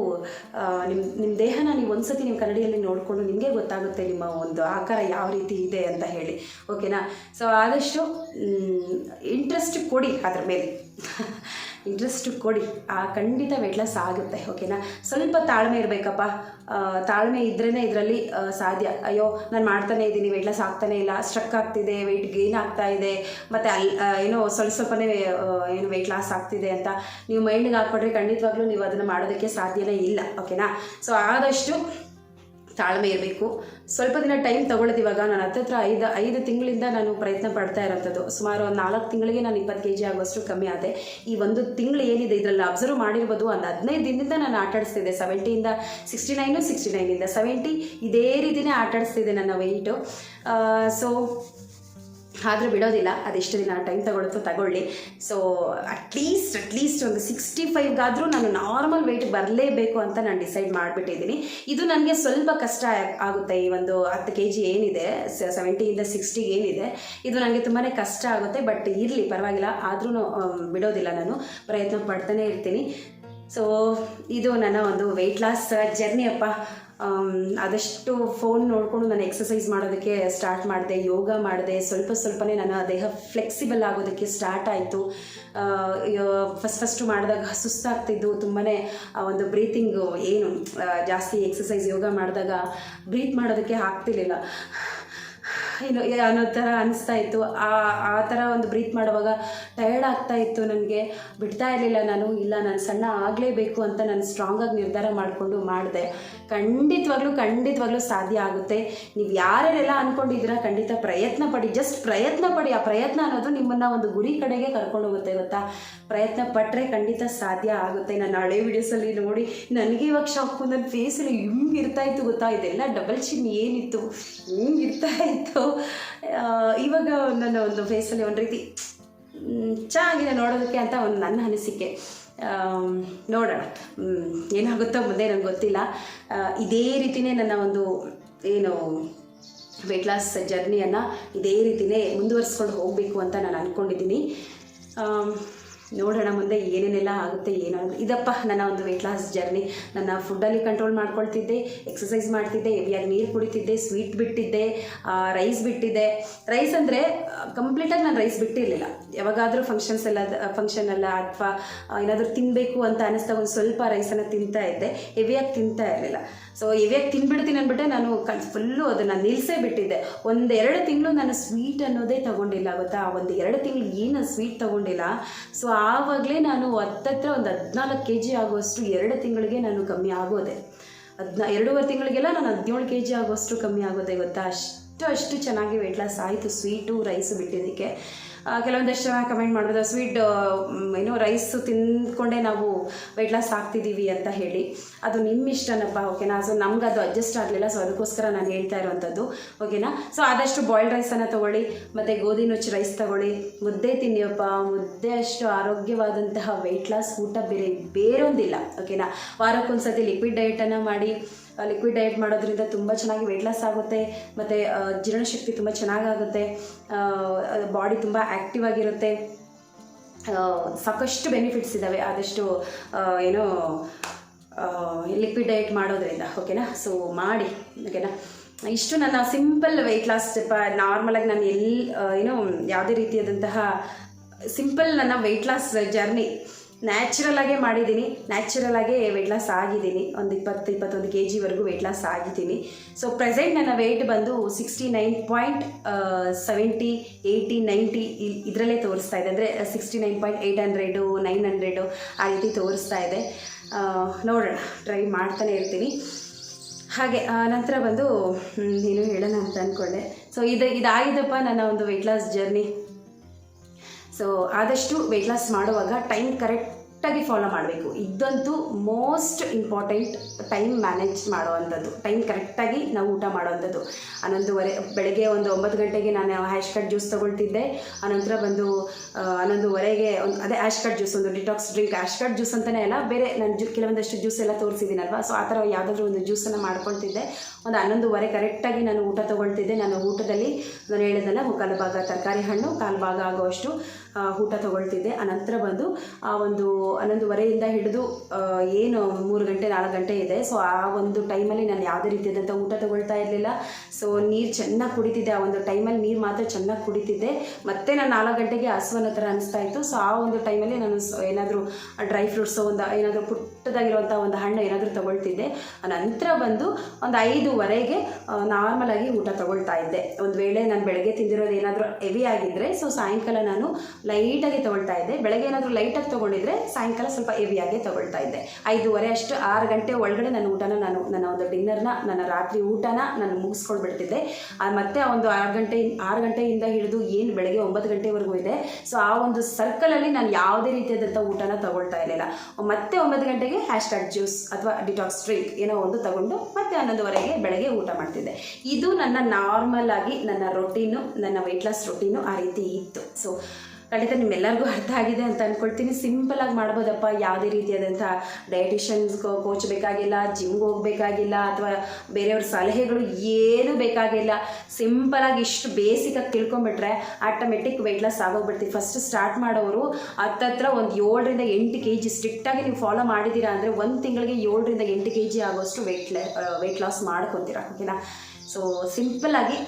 ನಿಮ್ಮ ದೇಹನ ನೀವು ಒಂದು ಸತಿ ನಿಮ್ಮ ಕನ್ನಡಿಯಲ್ಲಿ ನೋಡಿಕೊಂಡು ನಿಮಗೆ ಗೊತ್ತಾಗುತ್ತೆ ನಿಮ್ಮ ಒಂದು ಆಕಾರ ಯಾವ ರೀತಿ ಇದೆ ಅಂತ ಹೇಳಿ, ಓಕೆನಾ. ಸೊ ಆದಷ್ಟು ಇಂಟ್ರೆಸ್ಟ್ ಕೊಡಿ, ಅದ್ರ ಮೇಲೆ ಇಂಟ್ರೆಸ್ಟ್ ಕೊಡಿ. ಖಂಡಿತ ವೆಯ್ಟ್ ಲಾಸ್ ಆಗುತ್ತೆ, ಓಕೆನಾ. ಸ್ವಲ್ಪ ತಾಳ್ಮೆ ಇರಬೇಕಪ್ಪ. ತಾಳ್ಮೆ ಇದ್ರೇ ಇದರಲ್ಲಿ ಸಾಧ್ಯ. ಅಯ್ಯೋ ನಾನು ಮಾಡ್ತಾನೇ ಇದ್ದೀನಿ, ವೆಯ್ಟ್ ಲಾಸ್ ಆಗ್ತಾನೇ ಇಲ್ಲ, ಸ್ಟ್ರಕ್ ಆಗ್ತಿದೆ, ವೆಯ್ಟ್ ಗೇನ್ ಆಗ್ತಾ ಇದೆ, ಮತ್ತು ಏನೋ ಸ್ವಲ್ಪನೇ ಏನು ವೆಯ್ಟ್ ಲಾಸ್ ಆಗ್ತಿದೆ ಅಂತ ನೀವು ಮೈಂಡ್ಗೆ ಹಾಕ್ಕೊಂಡ್ರೆ ಖಂಡಿತವಾಗ್ಲೂ ನೀವು ಅದನ್ನು ಮಾಡೋದಕ್ಕೆ ಸಾಧ್ಯನೇ ಇಲ್ಲ, ಓಕೆನಾ. ಸೊ ಆದಷ್ಟು ತಾಳ್ಮೆ ಇರಬೇಕು. ಸ್ವಲ್ಪ ದಿನ ಟೈಮ್ ತೊಗೊಳ್ಳೋದು. ಇವಾಗ ನಾನು ಹತ್ತತ್ರ 5 ತಿಂಗಳಿಂದ ನಾನು ಪ್ರಯತ್ನ ಪಡ್ತಾ ಇರೋಂಥದ್ದು. ಸುಮಾರು 4 ತಿಂಗಳಿಗೆ ನಾನು 20 kg ಆಗೋಷ್ಟು ಕಮ್ಮಿ ಆದೆ. ಈ ಒಂದು ತಿಂಗಳು ಏನಿದೆ ಇದರಲ್ಲಿ ಅಬ್ಸರ್ವ್ ಮಾಡಿರ್ಬೋದು, ಒಂದು 15 ದಿನದಿಂದ ನಾನು ಆಟಾಡಿಸ್ತಿದ್ದೆ. 70ಇಂದ 69, 69ಇಂದ 70 ಇದೇ ರೀತಿಯೇ ಆಟಾಡಿಸ್ತಿದ್ದೆ ನನ್ನ ವೆಯ್ಟು. ಸೊ ಆದರೂ ಬಿಡೋದಿಲ್ಲ, ಅದೆಷ್ಟು ದಿನ ಟೈಮ್ ತಗೊಳ್ಳಿ. ಸೊ ಅಟ್ಲೀಸ್ಟ್ ಒಂದು 65ಗಾದರೂ ನಾನು ನಾರ್ಮಲ್ ವೆಯ್ಟ್ ಬರಲೇಬೇಕು ಅಂತ ನಾನು ಡಿಸೈಡ್ ಮಾಡಿಬಿಟ್ಟಿದ್ದೀನಿ. ಇದು ನನಗೆ ಸ್ವಲ್ಪ ಕಷ್ಟ ಆಗುತ್ತೆ. ಈ ಒಂದು 10 kg ಏನಿದೆ 70ಇಂದ 60 ಏನಿದೆ, ಇದು ನನಗೆ ತುಂಬಾ ಕಷ್ಟ ಆಗುತ್ತೆ. ಬಟ್ ಇರಲಿ, ಪರವಾಗಿಲ್ಲ, ಆದ್ರೂ ಬಿಡೋದಿಲ್ಲ, ನಾನು ಪ್ರಯತ್ನ ಪಡ್ತಾನೆ ಇರ್ತೀನಿ. ಸೊ ಇದು ನನ್ನ ಒಂದು ವೆಯ್ಟ್ ಲಾಸ್ ಜರ್ನಿ ಅಪ್ಪ. ಆದಷ್ಟು ಫೋನ್ ನೋಡಿಕೊಂಡು ನಾನು ಎಕ್ಸಸೈಸ್ ಮಾಡೋದಕ್ಕೆ ಸ್ಟಾರ್ಟ್ ಮಾಡಿದೆ, ಯೋಗ ಮಾಡಿದೆ. ಸ್ವಲ್ಪನೇ ನನ್ನ ದೇಹ ಫ್ಲೆಕ್ಸಿಬಲ್ ಆಗೋದಕ್ಕೆ ಸ್ಟಾರ್ಟ್ ಆಯಿತು. ಫಸ್ಟು ಮಾಡಿದಾಗ ಸುಸ್ತಾಗ್ತಿದ್ದು, ತುಂಬಾ ಒಂದು ಬ್ರೀತಿಂಗು ಏನು ಜಾಸ್ತಿ ಎಕ್ಸಸೈಸ್ ಯೋಗ ಮಾಡಿದಾಗ ಬ್ರೀತ್ ಮಾಡೋದಕ್ಕೆ ಆಗ್ತಿರ್ಲಿಲ್ಲ, ಏನು ಅನ್ನೋ ಥರ ಅನಿಸ್ತಾ ಇತ್ತು. ಆ ಥರ ಒಂದು ಬ್ರೀತ್ ಮಾಡುವಾಗ ಟಯರ್ಡ್ ಆಗ್ತಾ ಇತ್ತು, ನನಗೆ ಬಿಡ್ತಾ ಇರಲಿಲ್ಲ. ನಾನು ಸಣ್ಣ ಆಗಲೇಬೇಕು ಅಂತ ನಾನು ಸ್ಟ್ರಾಂಗಾಗಿ ನಿರ್ಧಾರ ಮಾಡಿಕೊಂಡು ಮಾಡಿದೆ. ಖಂಡಿತವಾಗ್ಲೂ ಸಾಧ್ಯ ಆಗುತ್ತೆ. ನೀವು ಯಾರ್ಯಾರೆಲ್ಲ ಅಂದ್ಕೊಂಡಿದ್ದೀರಾ, ಖಂಡಿತ ಪ್ರಯತ್ನ ಪಡಿ, ಜಸ್ಟ್ ಪ್ರಯತ್ನ ಪಡಿ. ಆ ಪ್ರಯತ್ನ ಅನ್ನೋದು ನಿಮ್ಮನ್ನು ಒಂದು ಗುರಿ ಕಡೆಗೆ ಕರ್ಕೊಂಡು ಹೋಗುತ್ತೆ, ಗೊತ್ತಾ? ಪ್ರಯತ್ನ ಪಟ್ಟರೆ ಖಂಡಿತ ಸಾಧ್ಯ ಆಗುತ್ತೆ. ನಾನು ಹಳೆ ವಿಡಿಯೋಸಲ್ಲಿ ನೋಡಿ ನನಗೆ ಇವಾಗ ಶಾಕು, ನನ್ನ ಫೇಸಲ್ಲಿ ಹಿಂಗಿರ್ತಾ ಇತ್ತು, ಗೊತ್ತಾ? ಇದೆಲ್ಲ ಡಬಲ್ ಚಿನ್ ಏನಿತ್ತು ಹಿಂಗಿರ್ತಾ ಇತ್ತು. ಇವಾಗ ನನ್ನ ಒಂದು ಫೇಸಲ್ಲಿ ಒಂದು ರೀತಿ ಚೆನ್ನಾಗಿದೆ ನೋಡೋದಕ್ಕೆ ಅಂತ ಒಂದು ನನ್ನ ಅನಿಸಿಕೆ. ನೋಡೋಣ ಏನಾಗುತ್ತೋ ಮುಂದೆ, ನನಗೆ ಗೊತ್ತಿಲ್ಲ. ಇದೇ ರೀತಿಯೇ ನನ್ನ ಒಂದು ಏನು ವೆಯ್ಟ್ ಲಾಸ್ ಜರ್ನಿಯನ್ನು ಇದೇ ರೀತಿಯೇ ಮುಂದುವರಿಸ್ಕೊಂಡು ಹೋಗಬೇಕು ಅಂತ ನಾನು ಅಂದ್ಕೊಂಡಿದ್ದೀನಿ. ನೋಡೋಣ ಮುಂದೆ ಏನೇನೆಲ್ಲ ಆಗುತ್ತೆ, ಏನಾಗುತ್ತೆ. ಇದಪ್ಪ ನನ್ನ ಒಂದು ವೆಯ್ಟ್ ಲಾಸ್ ಜರ್ನಿ. ನನ್ನ ಫುಡ್ಡಲ್ಲಿ ಕಂಟ್ರೋಲ್ ಮಾಡ್ಕೊಳ್ತಿದ್ದೆ, ಎಕ್ಸಸೈಸ್ ಮಾಡ್ತಿದ್ದೆ, ಹೆವಿಯಾಗಿ ನೀರು ಕುಡಿತಿದ್ದೆ, ಸ್ವೀಟ್ ಬಿಟ್ಟಿದ್ದೆ, ರೈಸ್ ಬಿಟ್ಟಿದ್ದೆ. ರೈಸ್ ಅಂದರೆ ಕಂಪ್ಲೀಟಾಗಿ ನಾನು ರೈಸ್ ಬಿಟ್ಟಿರಲಿಲ್ಲ. ಯಾವಾಗಾದರೂ ಫಂಕ್ಷನ್ ಅಲ್ಲ ಅಥವಾ ಏನಾದರೂ ತಿನ್ನಬೇಕು ಅಂತ ಅನ್ನಿಸ್ದಾಗ ಒಂದು ಸ್ವಲ್ಪ ರೈಸನ್ನು ತಿಂತಾ ಇದ್ದೆ, ಹೆವಿಯಾಗಿ ತಿಂತಾ ಇರಲಿಲ್ಲ. ಸೊ ಹೆವಿಯಾಗಿ ತಿನ್ಬಿಡ್ತೀನಿ ಅಂದ್ಬಿಟ್ಟೆ ನಾನು ಫುಲ್ಲು ಅದನ್ನು ನಿಲ್ಲಿಸೇ ಬಿಟ್ಟಿದ್ದೆ. 1-2 ತಿಂಗಳು ನಾನು ಸ್ವೀಟ್ ಅನ್ನೋದೇ ತೊಗೊಂಡಿಲ್ಲ, ಗೊತ್ತಾ? 1-2 ತಿಂಗಳು ಏನು ಸ್ವೀಟ್ ತೊಗೊಂಡಿಲ್ಲ. ಸೊ ಆವಾಗಲೇ ನಾನು ಹತ್ತತ್ರ ಒಂದು 14 kg ಆಗುವಷ್ಟು 2 ತಿಂಗಳಿಗೆ ನಾನು ಕಮ್ಮಿ ಆಗೋದೆ. 2.5 ತಿಂಗಳಿಗೆಲ್ಲ ನಾನು 17 kg ಆಗುವಷ್ಟು ಕಮ್ಮಿ ಆಗೋದೆ, ಗೊತ್ತಾ? ಅಷ್ಟು ಚೆನ್ನಾಗಿ ವೆಯ್ಟ್ ಲಾಸ್ ಆಯಿತು ಸ್ವೀಟು ರೈಸು ಬಿಟ್ಟಿದ್ದಕ್ಕೆ. ಕೆಲವೊಂದಷ್ಟು ಜನ ಕಮೆಂಟ್ ಮಾಡ್ಬೋದು, ಸ್ವೀಟ್ ಏನೋ ರೈಸು ತಿಂದ್ಕೊಂಡೇ ನಾವು ವೆಯ್ಟ್ ಲಾಸ್ ಆಗ್ತಿದ್ದೀವಿ ಅಂತ ಹೇಳಿ. ಅದು ನಿಮ್ಮ ಇಷ್ಟನಪ್ಪ, ಓಕೆನಾ? ಸೊ ನಮ್ಗೆ ಅದು ಅಡ್ಜಸ್ಟ್ ಆಗಲಿಲ್ಲ, ಸೊ ಅದಕ್ಕೋಸ್ಕರ ನಾನು ಹೇಳ್ತಾ ಇರೋವಂಥದ್ದು, ಓಕೆನಾ? ಸೊ ಆದಷ್ಟು ಬಾಯ್ಲ್ಡ್ ರೈಸನ್ನು ತೊಗೊಳ್ಳಿ, ಮತ್ತು ಗೋಧಿ ನುಚ್ಚು ರೈಸ್ ತೊಗೊಳ್ಳಿ, ಮುದ್ದೆ ತಿನ್ನಿಯಪ್ಪ. ಮುದ್ದೆ ಅಷ್ಟು ಆರೋಗ್ಯವಾದಂತಹ ವೆಯ್ಟ್ ಲಾಸ್ ಊಟ ಬೇರೊಂದಿಲ್ಲ, ಓಕೆನಾ? ವಾರಕ್ಕೊಂದ್ಸತಿ ಲಿಕ್ವಿಡ್ ಡಯಟನ್ನು ಮಾಡಿ. ಲಿಕ್ವಿಡ್ ಡಯಟ್ ಮಾಡೋದ್ರಿಂದ ತುಂಬ ಚೆನ್ನಾಗಿ ವೆಯ್ಟ್ ಲಾಸ್ ಆಗುತ್ತೆ, ಮತ್ತು ಜೀರ್ಣಶಕ್ತಿ ತುಂಬ ಚೆನ್ನಾಗಾಗುತ್ತೆ, ಬಾಡಿ ತುಂಬ ಆ್ಯಕ್ಟಿವ್ ಆಗಿರುತ್ತೆ. ಸಾಕಷ್ಟು ಬೆನಿಫಿಟ್ಸ್ ಇದ್ದಾವೆ ಆದಷ್ಟು ಏನೋ ಲಿಕ್ವಿಡ್ ಡಯಟ್ ಮಾಡೋದ್ರಿಂದ, ಓಕೆನಾ? ಸೊ ಮಾಡಿ, ಓಕೆನಾ? ಇಷ್ಟು ನನ್ನ ಸಿಂಪಲ್ ವೆಯ್ಟ್ ಲಾಸ್ ಸ್ಟೆಪ್. ನಾರ್ಮಲಾಗಿ ನಾನು ಏನೋ ಯಾವುದೇ ರೀತಿಯಾದಂತಹ ಸಿಂಪಲ್ ನನ್ನ ವೆಯ್ಟ್ ಲಾಸ್ ಜರ್ನಿ ನ್ಯಾಚುರಲಾಗೇ ಮಾಡಿದ್ದೀನಿ, ನ್ಯಾಚುರಲಾಗೇ ವೆಯ್ಟ್ ಲಾಸ್ ಆಗಿದ್ದೀನಿ. ಒಂದು 20-21 kgವರೆಗೂ ವೆಯ್ಟ್ ಲಾಸ್ ಆಗಿದ್ದೀನಿ. ಸೊ ಪ್ರೆಸೆಂಟ್ ನನ್ನ ವೆಯ್ಟ್ ಬಂದು 69.70, 80, 90 ಇದರಲ್ಲೇ ತೋರಿಸ್ತಾ ಇದೆ. ಅಂದರೆ 69.800, 900 ಆ ರೀತಿ ತೋರಿಸ್ತಾ ಇದೆ. ನೋಡೋಣ, ಟ್ರೈ ಮಾಡ್ತಾನೆ ಇರ್ತೀನಿ. ಹಾಗೆ ನಂತರ ಬಂದು ಏನು ಹೇಳೋಣ ಅಂತ ಅಂದ್ಕೊಂಡೆ. ಸೊ ಇದಾಗಿದ್ದಪ್ಪ ನನ್ನ ಒಂದು ವೆಯ್ಟ್ ಲಾಸ್ ಜರ್ನಿ. ಸೊ ಆದಷ್ಟು ವೆಯ್ಟ್ ಲಾಸ್ ಮಾಡುವಾಗ ಟೈಮ್ ಕರೆಕ್ಟಾಗಿ ಫಾಲೋ ಮಾಡಬೇಕು. ಇದಂತೂ ಮೋಸ್ಟ್ ಇಂಪಾರ್ಟೆಂಟ್, ಟೈಮ್ ಮ್ಯಾನೇಜ್ ಮಾಡುವಂಥದ್ದು. ಟೈಮ್ ಕರೆಕ್ಟಾಗಿ ನಾವು ಊಟ ಮಾಡುವಂಥದ್ದು. 11:30 ಬೆಳಗ್ಗೆ ಒಂದು 9 ಗಂಟೆಗೆ ನಾನು ಹ್ಯಾಶ್ ಕಟ್ ಜ್ಯೂಸ್ ತೊಗೊಳ್ತಿದ್ದೆ. ಆನಂತರ ಬಂದು 11:30ಗೆ ಅದೇ ಹ್ಯಾಶ್ ಕಟ್ ಜ್ಯೂಸ್, ಒಂದು detox drink. Hash cut juice ಅಂತಲೇ ಅಲ್ಲ, ಬೇರೆ ನಾನು ಕೆಲವೊಂದಷ್ಟು ಜ್ಯೂಸ್ ಎಲ್ಲ ತೋರಿಸಿದ್ದೀನಲ್ವ, ಸೊ ಆ ಥರ ಯಾವುದಾದ್ರೂ ಒಂದು ಜ್ಯೂಸನ್ನು ಮಾಡ್ಕೊಳ್ತಿದ್ದೆ. ಒಂದು 11:30 ಕರೆಕ್ಟಾಗಿ ನಾನು ಊಟ ತೊಗೊಳ್ತಿದ್ದೆ. ನಾನು ಊಟದಲ್ಲಿ ನಾನು ಹೇಳಿದ್ದೆಲ್ಲ 3/4 ಭಾಗ ತರಕಾರಿ ಹಣ್ಣು, 1/4 ಭಾಗ ಆಗುವಷ್ಟು ಊಟ ತೊಗೊಳ್ತಿದ್ದೆ. ಆನಂತರ ಬಂದು ಆ ಒಂದು 11:30ಯಿಂದ ಹಿಡಿದು ಏನು 3 ಗಂಟೆ 4 ಗಂಟೆ ಇದೆ. ಸೊ ಆ ಒಂದು ಟೈಮಲ್ಲಿ ನಾನು ಯಾವುದೇ ರೀತಿಯಾದಂಥ ಊಟ ತೊಗೊಳ್ತಾ ಇರಲಿಲ್ಲ. ಸೊ ನೀರು ಚೆನ್ನಾಗಿ ಕುಡಿತಿದ್ದೆ. ಆ ಒಂದು ಟೈಮಲ್ಲಿ ನೀರು ಮಾತ್ರ ಚೆನ್ನಾಗಿ ಕುಡಿತಿದ್ದೆ. ಮತ್ತು ನಾನು 4 ಗಂಟೆಗೆ ಹಸುವನ್ನೋ ಥರ ಅನಿಸ್ತಾ ಇತ್ತು. ಸೊ ಆ ಒಂದು ಟೈಮಲ್ಲಿ ನಾನು ಏನಾದರೂ ಡ್ರೈ ಫ್ರೂಟ್ಸು, ಒಂದು ಏನಾದರೂ ಪುಟ್ಟದಾಗಿರುವಂಥ ಒಂದು ಹಣ್ಣು ಏನಾದರೂ ತೊಗೊಳ್ತಿದ್ದೆ. ನಂತರ ಬಂದು ಒಂದು 5:15ಗೆ ನಾರ್ಮಲಾಗಿ ಊಟ ತೊಗೊಳ್ತಾ ಇದ್ದೆ. ಒಂದು ವೇಳೆ ನಾನು ಬೆಳಗ್ಗೆ ತಿಂದಿರೋದು ಏನಾದರೂ ಹೆವಿ ಆಗಿದ್ದರೆ, ಸೊ ಸಾಯಂಕಾಲ ನಾನು ಲೈಟಾಗಿ ತೊಗೊಳ್ತಾ ಇದ್ದೆ. ಬೆಳಗ್ಗೆ ಏನಾದರೂ ಲೈಟಾಗಿ ತೊಗೊಂಡಿದ್ರೆ ಸಾಯಂಕಾಲ ಸ್ವಲ್ಪ ಹೆವಿಯಾಗಿ ತೊಗೊಳ್ತಾ ಇದ್ದೆ. 5:30 ಅಷ್ಟು 6 ಗಂಟೆ ಒಳಗಡೆ ನನ್ನ ಊಟನ ನನ್ನ ಒಂದು ಡಿನ್ನರ್ನ, ನನ್ನ ರಾತ್ರಿ ಊಟನ ನಾನು ಮುಗಿಸ್ಕೊಳ್ಬಿಡ್ತಿದ್ದೆ. ಮತ್ತೆ ಒಂದು 6 ಗಂಟೆಯಿಂದ ಹಿಡಿದು ಏನು ಬೆಳಗ್ಗೆ 9 ಗಂಟೆವರೆಗೂ ಇದೆ, ಸೊ ಆ ಒಂದು ಸರ್ಕಲಲ್ಲಿ ನಾನು ಯಾವುದೇ ರೀತಿಯಾದಂಥ ಊಟನ ತೊಗೊಳ್ತಾ ಇರಲಿಲ್ಲ. ಮತ್ತೆ 9 ಗಂಟೆಗೆ #ಜ್ಯೂಸ್ ಅಥವಾ ಡಿಟಾಕ್ಸ್ ಡ್ರಿಂಕ್ ಏನೋ ಒಂದು ತಗೊಂಡು ಮತ್ತೆ 11:30ಗೆ ಬೆಳಗ್ಗೆ ಊಟ ಮಾಡ್ತಿದ್ದೆ. ಇದು ನನ್ನ ನಾರ್ಮಲ್ ಆಗಿ ನನ್ನ ರೊಟೀನು, ನನ್ನ ವೆಯ್ಟ್ ಲಾಸ್ ರೊಟೀನು ಆ ರೀತಿ ಇತ್ತು. ಸೊ ಖಂಡಿತ ನಿಮ್ಮೆಲ್ಲರಿಗೂ ಅರ್ಥ ಆಗಿದೆ ಅಂತ ಅಂದ್ಕೊಳ್ತೀನಿ. ಸಿಂಪಲಾಗಿ ಮಾಡ್ಬೋದಪ್ಪ, ಯಾವುದೇ ರೀತಿಯಾದಂಥ ಡಯಟಿಷನ್ಸ್ ಕೋಚ್ ಬೇಕಾಗಿಲ್ಲ, ಜಿಮ್ಗೆ ಹೋಗಬೇಕಾಗಿಲ್ಲ, ಅಥವಾ ಬೇರೆಯವ್ರ ಸಲಹೆಗಳು ಏನೂ ಬೇಕಾಗಿಲ್ಲ. ಸಿಂಪಲಾಗಿ ಇಷ್ಟು ಬೇಸಿಕಾಗಿ ತಿಳ್ಕೊಂಬಿಟ್ರೆ ಆಟೋಮೆಟಿಕ್ ವೆಯ್ಟ್ ಲಾಸ್ ಆಗೋಗ್ಬಿಡ್ತೀವಿ. ಫಸ್ಟ್ ಸ್ಟಾರ್ಟ್ ಮಾಡೋರು ಹತ್ತತ್ರ ಒಂದು 7 ರಿಂದ 8 kg ಸ್ಟ್ರಿಕ್ಟಾಗಿ ನೀವು ಫಾಲೋ ಮಾಡಿದ್ದೀರಾ ಅಂದರೆ 1 ತಿಂಗಳಿಗೆ 7 ರಿಂದ 8 kg ಆಗೋಷ್ಟು ವೆಯ್ಟ್ ಲಾಸ್ ಮಾಡ್ಕೊತೀರಾ. ಓಕೆನಾ? ಸೊ ಸಿಂಪಲಾಗಿ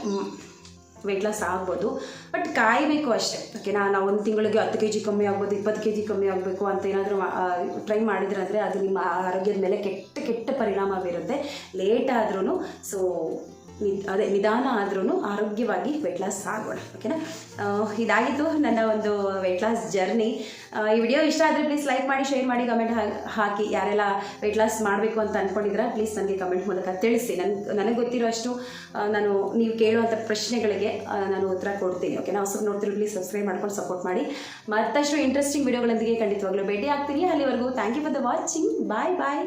ವೆಯ್ಟ್ ಲಾಸ್ ಆಗ್ಬೋದು, ಬಟ್ ಕಾಯಬೇಕು ಅಷ್ಟೇ. ಓಕೆನಾ? ನಾವು 1 ತಿಂಗಳಿಗೆ 10 kg ಕಮ್ಮಿ ಆಗ್ಬೋದು, 20 kg ಕಮ್ಮಿ ಆಗಬೇಕು ಅಂತ ಏನಾದರೂ ಟ್ರೈ ಮಾಡಿದ್ರೆ ಅಂದರೆ ಅದು ನಿಮ್ಮ ಆರೋಗ್ಯದ ಮೇಲೆ ಕೆಟ್ಟ ಪರಿಣಾಮ ಬೀರುತ್ತೆ. ಲೇಟ್ ಆದ್ರೂ, ಸೊ ನಿಧಾನ ಆದ್ರೂ ಆರೋಗ್ಯವಾಗಿ ವೆಯ್ಟ್ ಲಾಸ್ ಆಗೋಣ. ಓಕೆನಾ? ಇದಾಗಿತ್ತು ನನ್ನ ಒಂದು ವೆಯ್ಟ್ ಲಾಸ್ ಜರ್ನಿ. ಈ ವಿಡಿಯೋ ಇಷ್ಟ ಆದರೆ ಪ್ಲೀಸ್ ಲೈಕ್ ಮಾಡಿ, ಶೇರ್ ಮಾಡಿ, ಕಮೆಂಟ್ ಹಾಕಿ. ಯಾರೆಲ್ಲ ವೆಯ್ಟ್ ಲಾಸ್ ಮಾಡಬೇಕು ಅಂತ ಅಂದ್ಕೊಂಡಿದ್ರೆ ಪ್ಲೀಸ್ ನನಗೆ ಕಮೆಂಟ್ ಮೂಲಕ ತಿಳಿಸಿ. ನನಗೆ ಗೊತ್ತಿರೋ ಅಷ್ಟು ನೀವು ಕೇಳುವಂಥ ಪ್ರಶ್ನೆಗಳಿಗೆ ನಾನು ಉತ್ತರ ಕೊಡ್ತೀನಿ. ಓಕೆನಾ? ಹೊಸದು ನೋಡ್ತೀರಿ ಪ್ಲೀಸ್ ಸಬ್ಸ್ಕ್ರೈಬ್ ಮಾಡ್ಕೊಂಡು ಸಪೋರ್ಟ್ ಮಾಡಿ. ಮತ್ತಷ್ಟು ಇಂಟ್ರೆಸ್ಟಿಂಗ್ ವಿಡಿಯೋಗಳೊಂದಿಗೆ ಖಂಡಿತವಾಗ್ಲೂ ಭೇಟಿ ಆಗ್ತೀನಿ. ಅಲ್ಲಿವರೆಗೂ thank you for the watching. Bye bye.